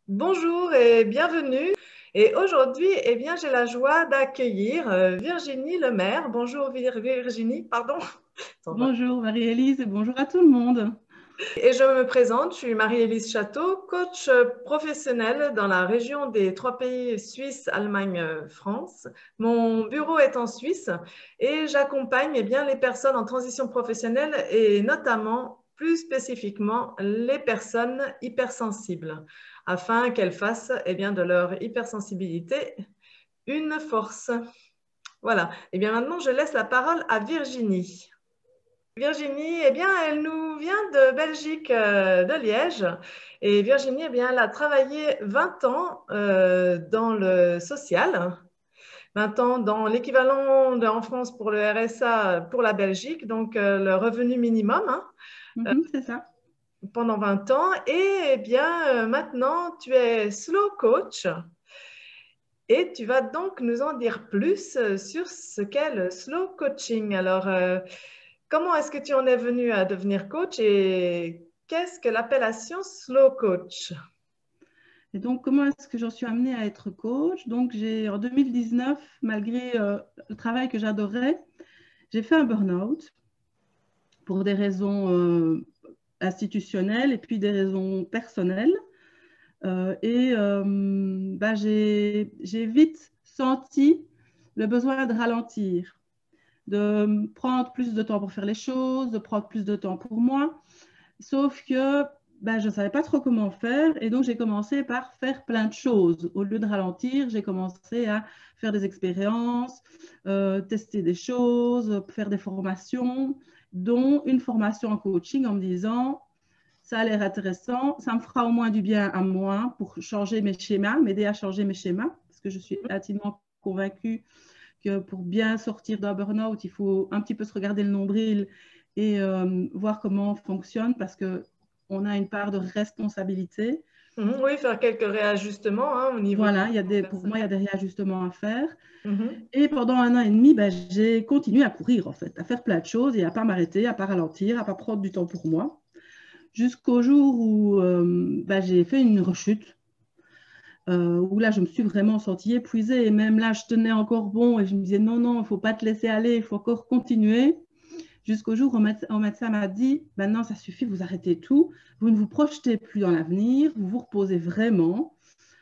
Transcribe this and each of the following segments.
Bonjour et bienvenue. Et aujourd'hui, bien, j'ai la joie d'accueillir Virginie Lemaire. Bonjour Virginie, pardon. Bonjour Marie-Élise et bonjour à tout le monde. Et je me présente, je suis Marie-Élise Château, coach professionnelle dans la région des trois pays Suisse, Allemagne, France. Mon bureau est en Suisse et j'accompagne bien, les personnes en transition professionnelle et notamment, plus spécifiquement, les personnes hypersensibles afin qu'elles fassent bien, de leur hypersensibilité une force. Voilà. Et bien maintenant, je laisse la parole à Virginie. Virginie, bien, elle nous vient de Belgique, de Liège. Et Virginie, bien, elle a travaillé 20 ans dans le social, 20 ans dans l'équivalent en France pour le RSA pour la Belgique, donc le revenu minimum, hein, C'est ça. pendant 20 ans. Et bien, maintenant, tu es slow coach et tu vas donc nous en dire plus sur ce qu'est le slow coaching. Alors, comment est-ce que tu en es venu à devenir coach et qu'est-ce que l'appellation slow coach? Et donc, comment est-ce que j'en suis amenée à être coach? Donc, en 2019, malgré le travail que j'adorais, j'ai fait un burn-out pour des raisons institutionnelles et puis des raisons personnelles. J'ai vite senti le besoin de ralentir, de prendre plus de temps pour faire les choses, de prendre plus de temps pour moi. Sauf que je ne savais pas trop comment faire et donc j'ai commencé par faire plein de choses. Au lieu de ralentir, j'ai commencé à faire des expériences, tester des choses, faire des formations, dont une formation en coaching en me disant ça a l'air intéressant, ça me fera au moins du bien à moi pour changer mes schémas, m'aider à changer mes schémas, parce que je suis intimement convaincue que pour bien sortir d'un burn-out, il faut un petit peu se regarder le nombril et voir comment on fonctionne parce qu'on a une part de responsabilité. Oui, faire quelques réajustements, hein, au niveau Voilà, du pour moi, il y a personnel. des réajustements à faire. Mhm. Et pendant 1 an et demi, j'ai continué à courir, en fait, à faire plein de choses et à ne pas m'arrêter, à ne pas ralentir, à ne pas prendre du temps pour moi, jusqu'au jour où j'ai fait une rechute. Où là, je me suis vraiment sentie épuisée et même là, je tenais encore bon et je me disais non, non, il ne faut pas te laisser aller, il faut encore continuer. Jusqu'au jour où mon médecin m'a dit, maintenant, ça suffit, vous arrêtez tout, vous ne vous projetez plus dans l'avenir, vous vous reposez vraiment.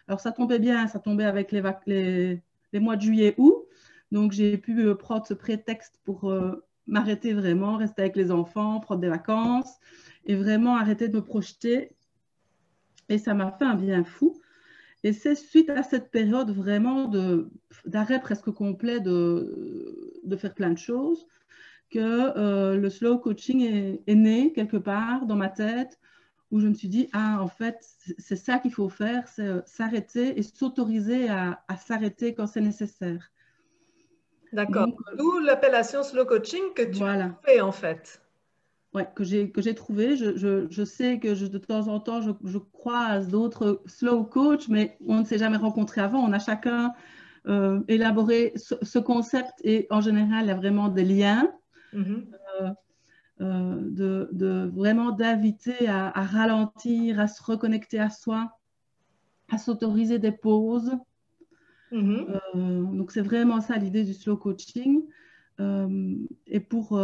Alors, ça tombait bien, ça tombait avec les mois de juillet, août. Donc, j'ai pu prendre ce prétexte pour m'arrêter vraiment, rester avec les enfants, prendre des vacances et vraiment arrêter de me projeter. Et ça m'a fait un bien fou. Et c'est suite à cette période vraiment d'arrêt presque complet de faire plein de choses que le slow coaching est né quelque part dans ma tête où je me suis dit, ah, en fait, c'est ça qu'il faut faire, c'est s'arrêter et s'autoriser à s'arrêter quand c'est nécessaire. D'accord. Donc, D'où l'appellation slow coaching que tu as voilà, trouvée en fait. ouais, que j'ai trouvé. Je sais que de temps en temps, je croise d'autres slow coach, mais on ne s'est jamais rencontrés avant. On a chacun élaboré ce concept et en général, il y a vraiment des liens. Mhm. Vraiment d'inviter à ralentir, à se reconnecter à soi, à s'autoriser des pauses. Mhm. Donc, c'est vraiment ça l'idée du slow coaching. Et pour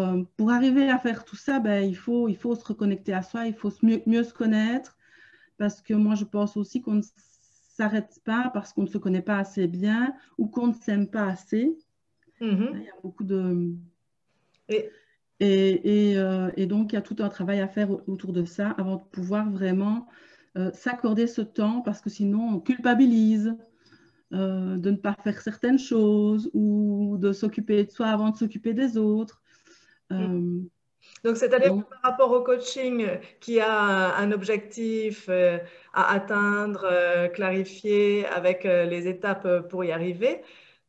arriver à faire tout ça, il faut se reconnecter à soi, il faut mieux se connaître, parce que moi, je pense aussi qu'on ne s'arrête pas parce qu'on ne se connaît pas assez bien ou qu'on ne s'aime pas assez. Il Mhm. y a beaucoup de... Et Et donc, il y a tout un travail à faire autour de ça avant de pouvoir vraiment s'accorder ce temps parce que sinon, on culpabilise de ne pas faire certaines choses ou de s'occuper de soi avant de s'occuper des autres. Euh, donc, c'est-à-dire donc, que par rapport au coaching qui a un objectif à atteindre, clarifier avec les étapes pour y arriver.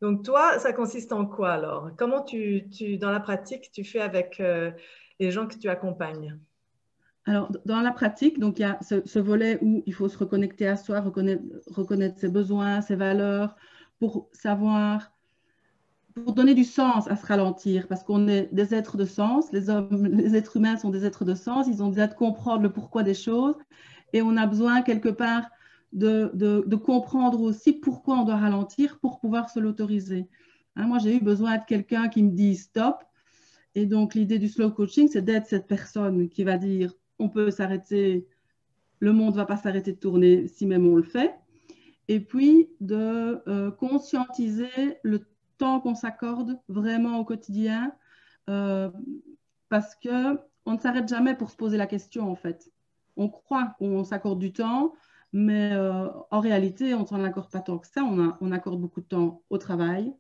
Donc, toi, ça consiste en quoi alors? Comment dans la pratique, tu fais avec les gens que tu accompagnes? alors, dans la pratique, donc, il y a ce volet où il faut se reconnecter à soi, reconnaître ses besoins, ses valeurs, pour savoir pour donner du sens à se ralentir, parce qu'on est des êtres de sens, les hommes, les êtres humains sont des êtres de sens, ils ont besoin de comprendre le pourquoi des choses, et on a besoin quelque part de comprendre aussi pourquoi on doit ralentir pour pouvoir se l'autoriser. Hein, moi, j'ai eu besoin de quelqu'un qui me dise stop. Et donc, l'idée du slow coaching, c'est d'être cette personne qui va dire on peut s'arrêter, le monde ne va pas s'arrêter de tourner si même on le fait. Et puis, de conscientiser le temps qu'on s'accorde vraiment au quotidien, parce qu'on ne s'arrête jamais pour se poser la question, en fait. On croit qu'on s'accorde du temps, mais en réalité, on ne s'en accorde pas tant que ça. On accorde beaucoup de temps au travail,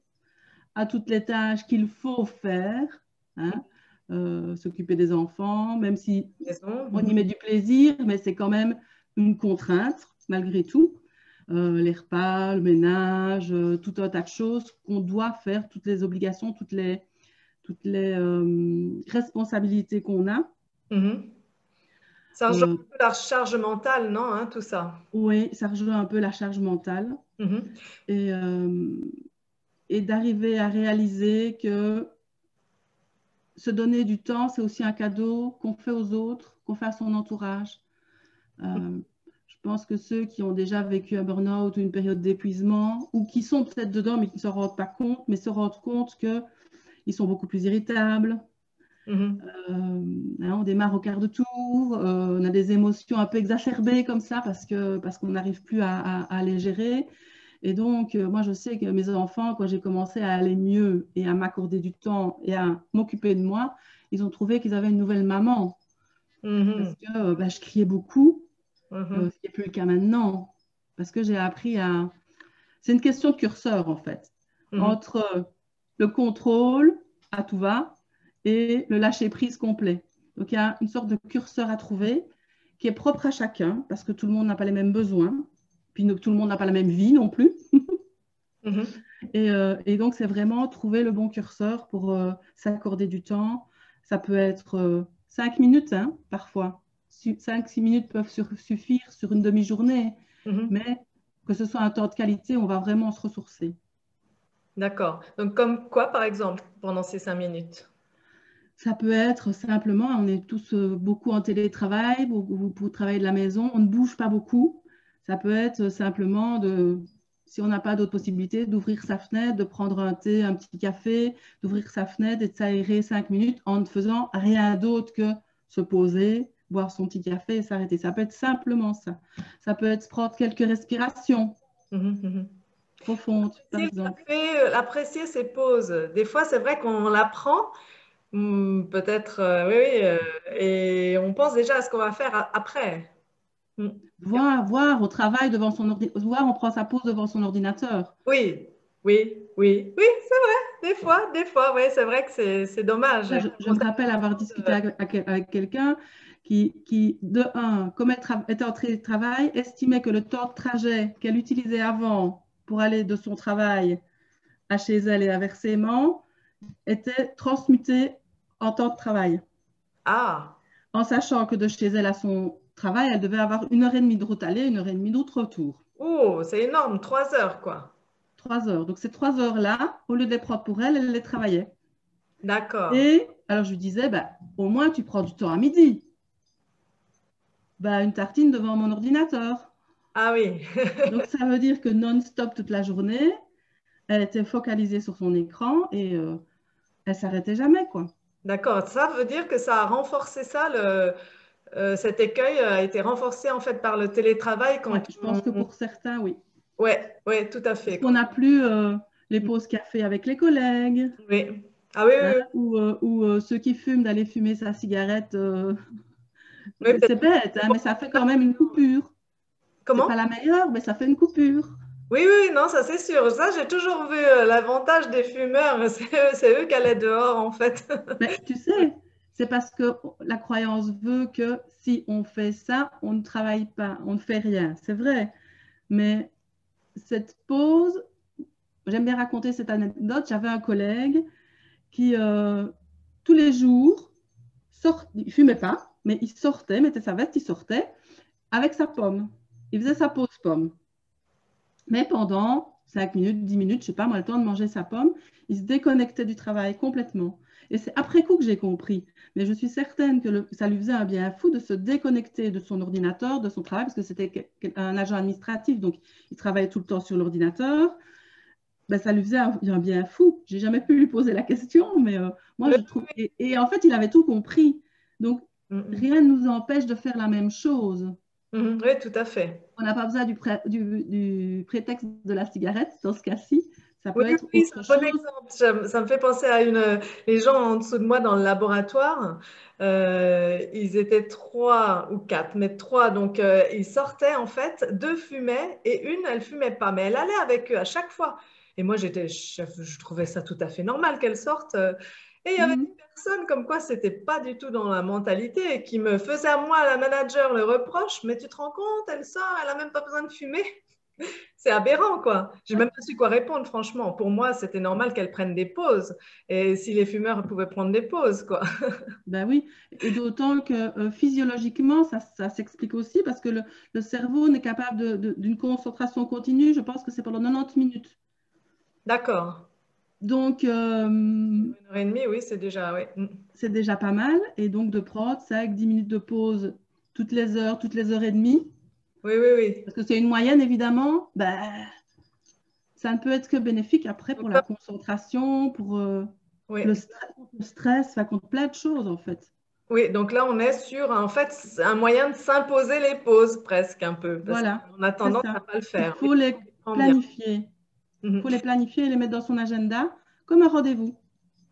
à toutes les tâches qu'il faut faire, hein, s'occuper des enfants, même si on y met du plaisir, mais c'est quand même une contrainte, malgré tout. Les repas, le ménage, tout un tas de choses qu'on doit faire, toutes les obligations, toutes les responsabilités qu'on a. Ça rejoint un peu la charge mentale, non, hein, tout ça? Oui, ça rejoint un peu la charge mentale. Et d'arriver à réaliser que se donner du temps, c'est aussi un cadeau qu'on fait aux autres, qu'on fait à son entourage. Je pense que ceux qui ont déjà vécu un burn-out ou une période d'épuisement, ou qui sont peut-être dedans mais qui ne se rendent pas compte, mais se rendent compte qu'ils sont beaucoup plus irritables. On démarre au quart de tour, on a des émotions un peu exacerbées comme ça parce qu'on n'arrive plus à les gérer. Et donc, moi, je sais que mes enfants, quand j'ai commencé à aller mieux et à m'accorder du temps et à m'occuper de moi, ils ont trouvé qu'ils avaient une nouvelle maman. Parce que je criais beaucoup, ce qui n'est plus le cas maintenant. Parce que j'ai appris à... C'est une question de curseur, en fait, entre le contrôle à tout va et le lâcher-prise complet. Donc, il y a une sorte de curseur à trouver qui est propre à chacun, parce que tout le monde n'a pas les mêmes besoins, puis tout le monde n'a pas la même vie non plus. Et donc, c'est vraiment trouver le bon curseur pour s'accorder du temps. Ça peut être 5 minutes, hein, parfois. 5-6 minutes peuvent suffire sur une demi-journée, mais que ce soit un temps de qualité, on va vraiment se ressourcer. D'accord. Donc, comme quoi, par exemple, pendant ces 5 minutes? Ça peut être simplement, on est tous beaucoup en télétravail, pour travailler de la maison, on ne bouge pas beaucoup. Ça peut être simplement si on n'a pas d'autre possibilité, d'ouvrir sa fenêtre, de prendre un thé, un petit café, d'ouvrir sa fenêtre et de s'aérer 5 minutes en ne faisant rien d'autre que se poser, boire son petit café et s'arrêter. Ça peut être simplement ça. Ça peut être prendre quelques respirations profondes, par exemple. Apprécier ses pauses. Des fois, c'est vrai qu'on l'apprend, peut-être, oui, et on pense déjà à ce qu'on va faire après. Voir au travail devant son ordinateur, voir on prend sa pause devant son ordinateur. Oui, oui, c'est vrai, des fois, oui, c'est vrai que c'est dommage. Je me rappelle avoir discuté avec quelqu'un qui, de un, comme elle était en télétravail, estimait que le temps de trajet qu'elle utilisait avant pour aller de son travail à chez elle et inversement était transmuté en temps de travail. Ah, En sachant que de chez elle à son travail, elle devait avoir 1h30 de route aller, 1h30 de route retour. oh, c'est énorme, 3 heures, quoi. 3 heures. Donc ces 3 heures-là, au lieu de les prendre pour elle, elle les travaillait. D'accord. Et alors je lui disais, au moins tu prends du temps à midi. Une tartine devant mon ordinateur. Ah oui. Donc ça veut dire que non-stop toute la journée, elle était focalisée sur son écran et elle s'arrêtait jamais, quoi. D'accord. Ça veut dire que ça a renforcé ça, cet écueil a été renforcé en fait par le télétravail quand Ouais, je pense que pour certains, oui. Ouais, ouais, tout à Parce fait. qu'on n'a plus les pauses café avec les collègues. Oui. Ah oui, Hein, oui, ou ceux qui fument d'aller fumer sa cigarette. oui. C'est bête, hein, mais ça fait quand même une coupure. C'est pas Comment? la meilleure, mais ça fait une coupure. Oui, non, ça c'est sûr. Ça, j'ai toujours vu l'avantage des fumeurs. C'est eux qui allaient dehors, en fait. Mais tu sais, c'est parce que la croyance veut que si on fait ça, on ne travaille pas, on ne fait rien. C'est vrai. Mais cette pause, j'aime bien raconter cette anecdote. J'avais un collègue qui, tous les jours, il ne fumait pas, mais il sortait, mettait sa veste, il sortait avec sa pomme. Il faisait sa pause pomme. Mais pendant 5 minutes, 10 minutes, je ne sais pas, moi, le temps de manger sa pomme, il se déconnectait du travail complètement. Et c'est après coup que j'ai compris. Mais je suis certaine que ça lui faisait un bien fou de se déconnecter de son ordinateur, de son travail, parce que c'était un agent administratif, donc il travaillait tout le temps sur l'ordinateur. Ben, ça lui faisait un bien fou. J'ai jamais pu lui poser la question, mais moi, Oui, je trouve. Et en fait, il avait tout compris. Donc, mhm. rien ne nous empêche de faire la même chose. Mhm. Oui, tout à fait. On n'a pas besoin du prétexte de la cigarette dans ce cas-ci. Ça Oui, peut être oui, c'est autre un bon chose. exemple. Ça me fait penser à les gens en dessous de moi dans le laboratoire. Ils étaient trois ou quatre, mais trois. Donc, ils sortaient en fait, deux fumaient et une, elle fumait pas, mais elle allait avec eux à chaque fois. Et moi, je trouvais ça tout à fait normal qu'elle sorte. Et il y avait Mhm. des personnes comme quoi c'était pas du tout dans la mentalité et qui me faisaient à moi, la manager, le reproche. Mais tu te rends compte, elle sort, elle a même pas besoin de fumer. C'est aberrant, quoi. J'ai même pas su quoi répondre, franchement. Pour moi, c'était normal qu'elles prennent des pauses. Et si les fumeurs pouvaient prendre des pauses, quoi. Ben oui, et d'autant que physiologiquement, ça s'explique aussi parce que le cerveau n'est capable d'une concentration continue, je pense que c'est pendant 90 minutes. D'accord. Donc, 1 heure et demie, oui, c'est déjà, oui. Mm. c'est déjà pas mal. Et donc, de prendre 5-10 minutes de pause toutes les heures et demie, Oui, oui, oui. parce que c'est une moyenne, évidemment, ben, ça ne peut être que bénéfique après Donc pour la là, concentration, pour oui. le stress, ça compte plein de choses, en fait. Oui, donc là, on est sur, en fait, c'est un moyen de s'imposer les pauses, presque un peu, parce Voilà, qu'on a c'est tendance à ça. pas le Il faire. Oui, faut les je comprends bien. planifier. Il Mhm. faut les planifier et les mettre dans son agenda comme un rendez-vous.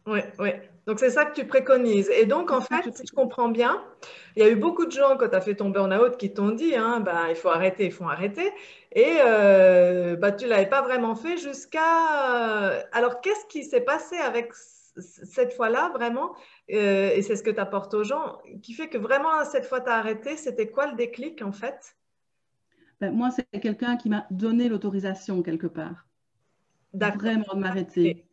Oui, oui. Donc, c'est ça que tu préconises. Et donc, C'est en ça fait, que je si je préconise. comprends bien, il y a eu beaucoup de gens, quand tu as fait ton burn-out, qui t'ont dit, hein, bah, il faut arrêter, il faut arrêter. Et bah, tu ne l'avais pas vraiment fait jusqu'à... Alors, qu'est-ce qui s'est passé avec cette fois-là, vraiment? Et c'est ce que tu apportes aux gens, qui fait que vraiment, cette fois, tu as arrêté. C'était quoi le déclic, en fait? Ben, moi, c'est quelqu'un qui m'a donné l'autorisation quelque part, D'accord. vraiment de m'arrêter.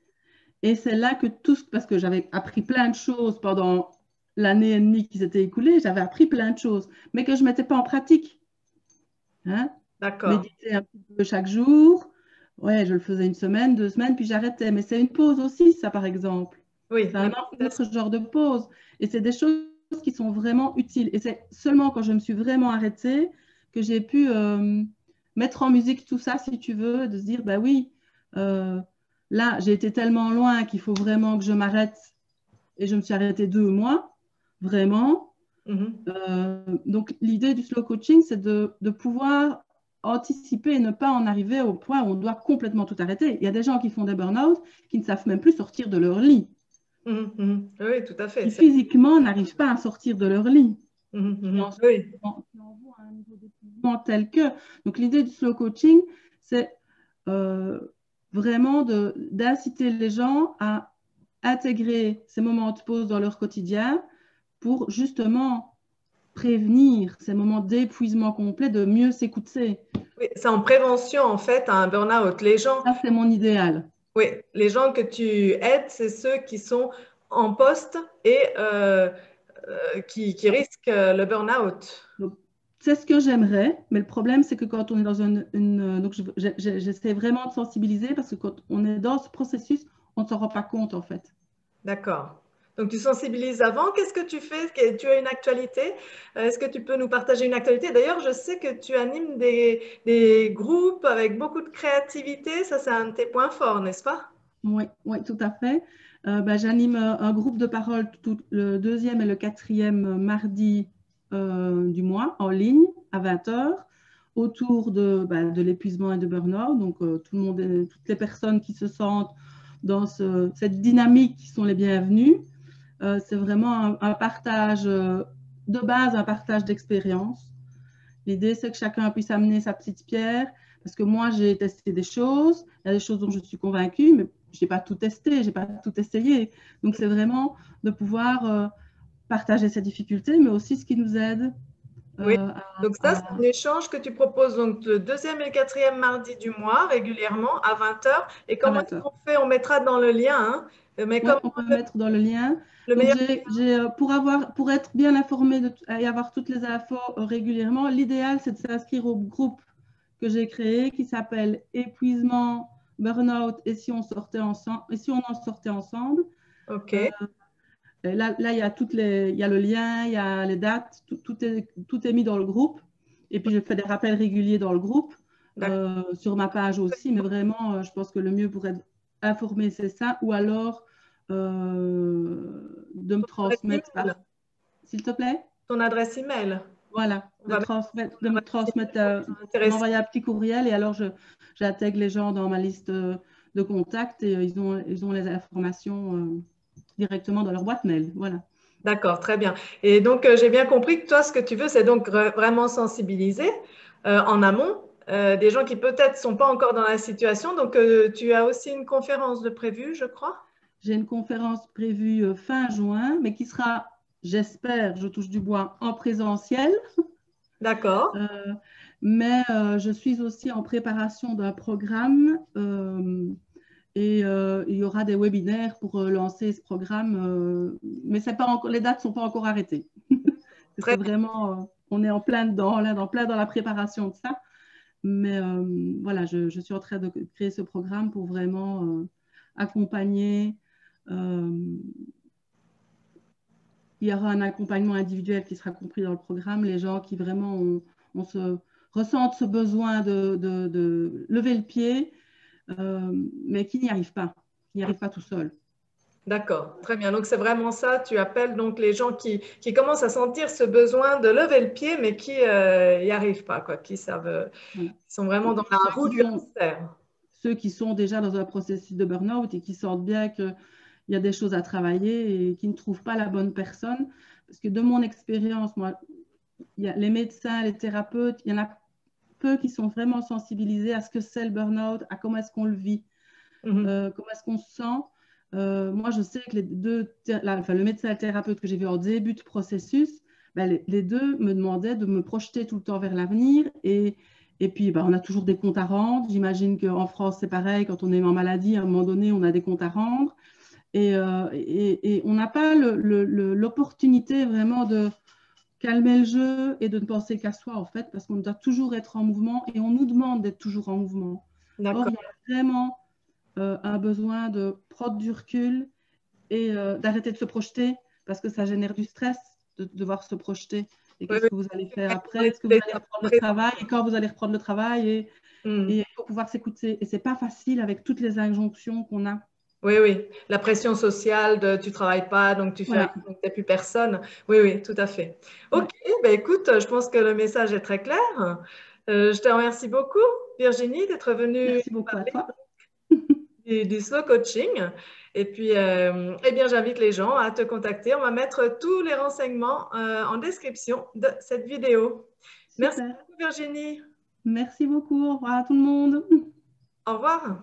Et c'est là que parce que j'avais appris plein de choses pendant l'année et demie qui s'était écoulée, j'avais appris plein de choses, mais que je ne mettais pas en pratique. Hein. D'accord. Méditer un petit peu chaque jour, ouais, je le faisais 1 semaine, 2 semaines, puis j'arrêtais. Mais c'est une pause aussi, ça, par exemple. Oui, C'est la un méditation. autre genre de pause. Et c'est des choses qui sont vraiment utiles. Et c'est seulement quand je me suis vraiment arrêtée que j'ai pu mettre en musique tout ça, si tu veux, de se dire, bah oui, euh, là, j'ai été tellement loin qu'il faut vraiment que je m'arrête. Et je me suis arrêtée 2 mois, vraiment. Mhm. Donc, l'idée du slow coaching, c'est de pouvoir anticiper et ne pas en arriver au point où on doit complètement tout arrêter. Il y a des gens qui font des burn-out qui ne savent même plus sortir de leur lit, Mhm, mhm. Oui, tout à fait. qui physiquement n'arrivent pas à sortir de leur lit, Mhm, qui en, mhm. Oui. qui en vont à un niveau d'épuisement tel que. Donc, l'idée du slow coaching, c'est euh, vraiment d'inciter les gens à intégrer ces moments de pause dans leur quotidien pour justement prévenir ces moments d'épuisement complet, de mieux s'écouter. Oui, c'est en prévention, en fait, à un burn-out. Ça, c'est mon idéal. Oui, les gens que tu aides, c'est ceux qui sont en poste et qui risquent le burn-out. Donc, c'est ce que j'aimerais, mais le problème, c'est que quand on est dans donc j'essaie vraiment de sensibiliser parce que quand on est dans ce processus, on ne s'en rend pas compte en fait. D'accord. Donc, tu sensibilises avant. Qu'est-ce que tu fais? Tu as une actualité? Est-ce que tu peux nous partager une actualité? D'ailleurs, je sais que tu animes des groupes avec beaucoup de créativité. Ça, c'est un de tes points forts, n'est-ce pas? Oui, oui, tout à fait. J'anime un groupe de parole le deuxième et le quatrième mardi du mois en ligne à 20 heures autour de l'épuisement et de burn-out. Donc, tout le monde, toutes les personnes qui se sentent dans cette dynamique qui sont les bienvenues. C'est vraiment un partage de base, un partage d'expérience. L'idée, c'est que chacun puisse amener sa petite pierre, parce que moi, j'ai testé des choses, il y a des choses dont je suis convaincue, mais je n'ai pas tout testé, je n'ai pas tout essayé. Donc, c'est vraiment de pouvoir partager ces difficultés, mais aussi ce qui nous aide Oui. euh, Donc ça, c'est un échange que tu proposes donc le deuxième et le quatrième mardi du mois, régulièrement, à 20 heures. Et à comment 20 est-ce heures. qu'on fait? On mettra dans le lien, hein. Mais Oui, comment on peut mettre dans le lien. le Donc, meilleur... pour être bien informé et avoir toutes les infos régulièrement, l'idéal, c'est de s'inscrire au groupe que j'ai créé qui s'appelle Épuisement, Burnout et si on sortait ensemble, et si on en sortait ensemble. OK. Et là, il y a il y a le lien, il y a les dates, tout est mis dans le groupe. Et puis, je fais des rappels réguliers dans le groupe, sur ma page aussi. Mais vraiment, je pense que le mieux pour être informé, c'est ça. Ou alors, de me transmettre par... S'il te plaît? Ton adresse email. Voilà, On va de me transmettre, intéressant. m'envoyer un petit courriel et alors j'intègre les gens dans ma liste de contacts et ils ont les informations directement dans leur boîte mail. Voilà. D'accord, très bien. Et donc, j'ai bien compris que toi, ce que tu veux, c'est donc vraiment sensibiliser en amont des gens qui peut-être ne sont pas encore dans la situation. Donc, tu as aussi une conférence de prévue, je crois. J'ai une conférence prévue fin juin, mais qui sera, j'espère, je touche du bois, en présentiel. D'accord. Mais je suis aussi en préparation d'un programme et il y aura des webinaires pour lancer ce programme, mais c'est pas encore, les dates ne sont pas encore arrêtées. Très C'est vraiment, on est en plein dedans, là, plein dans la préparation de ça. Mais voilà, je suis en train de créer ce programme pour vraiment accompagner. Il y aura un accompagnement individuel qui sera compris dans le programme. Les gens qui vraiment ressentent ce besoin de lever le pied, mais qui n'y arrivent pas, tout seuls. D'accord, très bien. Donc, c'est vraiment ça. Tu appelles donc les gens qui commencent à sentir ce besoin de lever le pied, mais qui n'y arrivent pas, quoi, qui savent, Voilà. qui sont vraiment dans la roue du hamster. Ceux qui sont déjà dans un processus de burn-out et qui sentent bien qu'il y a des choses à travailler et qui ne trouvent pas la bonne personne. Parce que de mon expérience, moi, il y a les médecins, les thérapeutes, il y en a peu qui sont vraiment sensibilisés à ce que c'est le burn-out, à comment est-ce qu'on le vit, comment est-ce qu'on se sent. Moi, je sais que le médecin et le thérapeute que j'ai vu en début de processus, ben, les deux me demandaient de me projeter tout le temps vers l'avenir et puis, ben, on a toujours des comptes à rendre. J'imagine qu'en France, c'est pareil. Quand on est en maladie, à un moment donné, on a des comptes à rendre. Et on n'a pas l'opportunité vraiment de calmer le jeu et de ne penser qu'à soi, en fait, parce qu'on doit toujours être en mouvement et on nous demande d'être toujours en mouvement. Or, il y a vraiment un besoin de prendre du recul et d'arrêter de se projeter parce que ça génère du stress de devoir se projeter. Et qu'est-ce que vous allez faire après? Est-ce que vous allez reprendre le travail? Et quand vous allez reprendre le travail? Et il faut pouvoir s'écouter. Et ce n'est pas facile avec toutes les injonctions qu'on a. Oui, oui. La pression sociale de tu ne travailles pas, donc tu fais Voilà. rien, donc tu n'es plus personne. Oui, oui, tout à fait. Ok, ben écoute, je pense que le message est très clair. Je te remercie beaucoup, Virginie, d'être venue Merci beaucoup à parler toi. du slow coaching. Et puis, eh bien, j'invite les gens à te contacter. On va mettre tous les renseignements en description de cette vidéo. Super. Merci beaucoup, Virginie. Merci beaucoup. Au revoir à tout le monde. Au revoir.